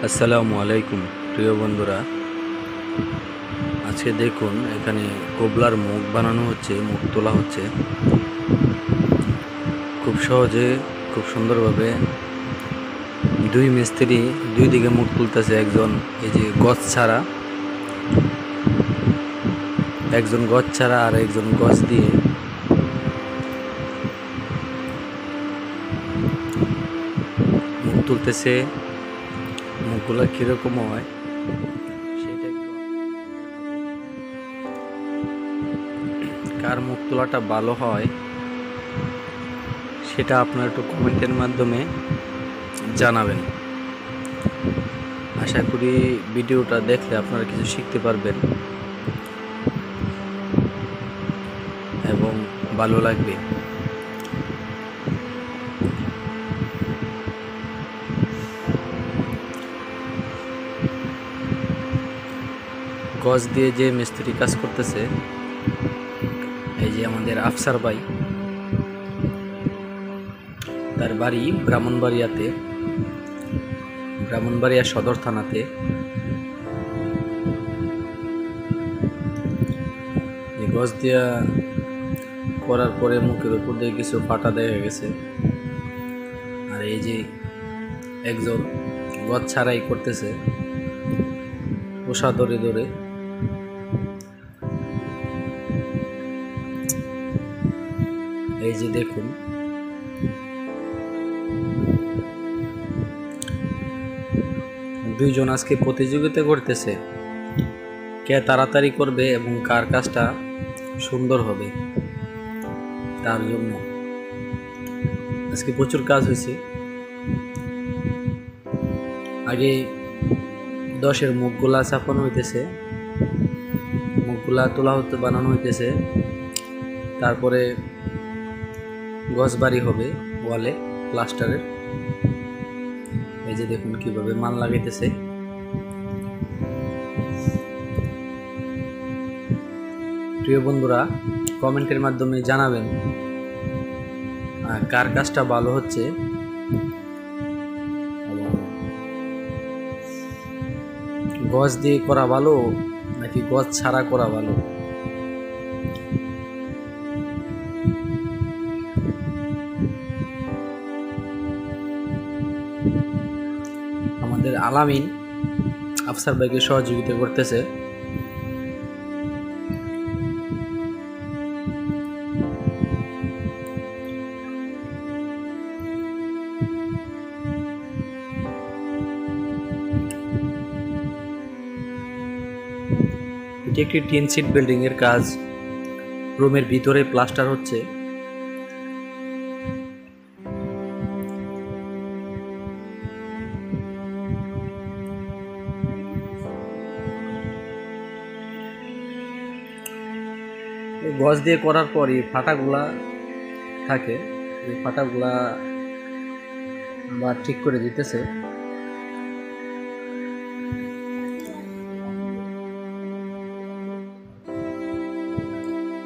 আসসালামু আলাইকুম প্রিয় বন্ধুরা। আজকে দেখুন এখানে কোবলার মুখ বানানো হচ্ছে, মুখ তোলা হচ্ছে খুব সহজে, খুব সুন্দরভাবে। দুই মিস্ত্রি দুই দিকে মুখ তুলতেছে। এই যে একজন গজ ছাড়া আর একজন গজ দিয়ে মুখ তুলতেছে। মুখগুলো কিরকম হয় সেটা একটু কার মুখ তোলাটা ভালো হয় সেটা আপনারা একটু কমেন্টের মাধ্যমে জানাবেন। আশা করি ভিডিওটা দেখলে আপনারা কিছু শিখতে পারবেন এবং ভালো লাগবে। গজ দিয়ে যে মিস্ত্রি কাজ করতেছে, এই যে আমাদের আফসার ভাই, তার বাড়ি ব্রাহ্মণবাড়িয়া সদর থানাতে। গজ দিয়া করার পরে মুখের উপর দিয়ে কিছু ফাটা দেখা গেছে। আর এই যে একজন গজ ছাড়াই করতেছে পোষা ধরে ধরে। এই যে দেখুন, দুইজন আজকে প্রতিযোগিতা করতেছে কে তাড়াতাড়ি করবে এবং কার কাজটা সুন্দর হবে। তার জন্য আজকে প্রচুর কাজ হয়েছে। আগে 10-এর মুখগুলা চাপানো হইতেছে, মুখগুলা তোলা হতে বানানো হইতেছে। তারপরে গজবাড়ি হবে ওয়ালে প্লাস্টারের। এই যে দেখুন কিভাবে মান লাগাইতেছে। প্রিয় বন্ধুরা, কমেন্টের মাধ্যমে জানাবেন কার কাজটা ভালো হচ্ছে। গজ দিয়ে করা ভালো নাকি গজ ছাড়া করা ভালো? আমাদের আলামিন আফসার ভাইকে সহযোগিতা করতেছে। এটি একটি টিন শিট বিল্ডিং এর কাজ। রুমের ভিতরে প্লাস্টার হচ্ছে। গজ দিয়ে করার পরই ফাটাগুলা থাকে, এই ফাটাগুলা আবার ঠিক করে দিতেছে।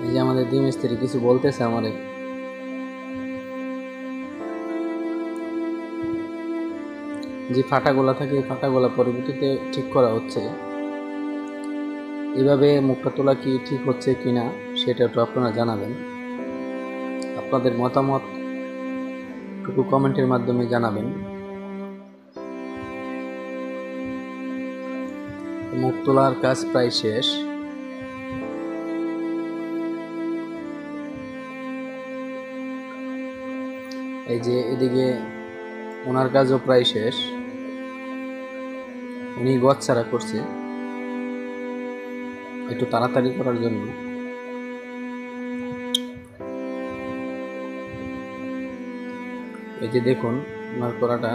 এই যে আমাদের দুই মিস্ত্রি কিছু বলতেছে আমাদের। যে ফাটাগুলা থাকে এই ফাটাগুলা পরবর্তীতে ঠিক করা হচ্ছে। এভাবে মুখটা তোলা কি ঠিক হচ্ছে কিনা সেটা একটু আপনারা জানাবেন। আপনাদের মতামত একটু কমেন্টের মাধ্যমে জানাবেন। মুখ তোলার কাজ প্রায় শেষ। এই যে এদিকে ওনার কাজও প্রায় শেষ, উনি গজ ছাড়া করছে একটু তাড়াতাড়ি করার জন্য। এই যে দেখুন ওনার করাটা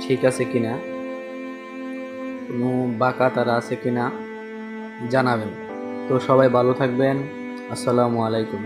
ঠিক আছে কিনা, কোনো বাঁকা তারা আছে কিনা জানাবেন। তো সবাই ভালো থাকবেন। আসসালামু আলাইকুম।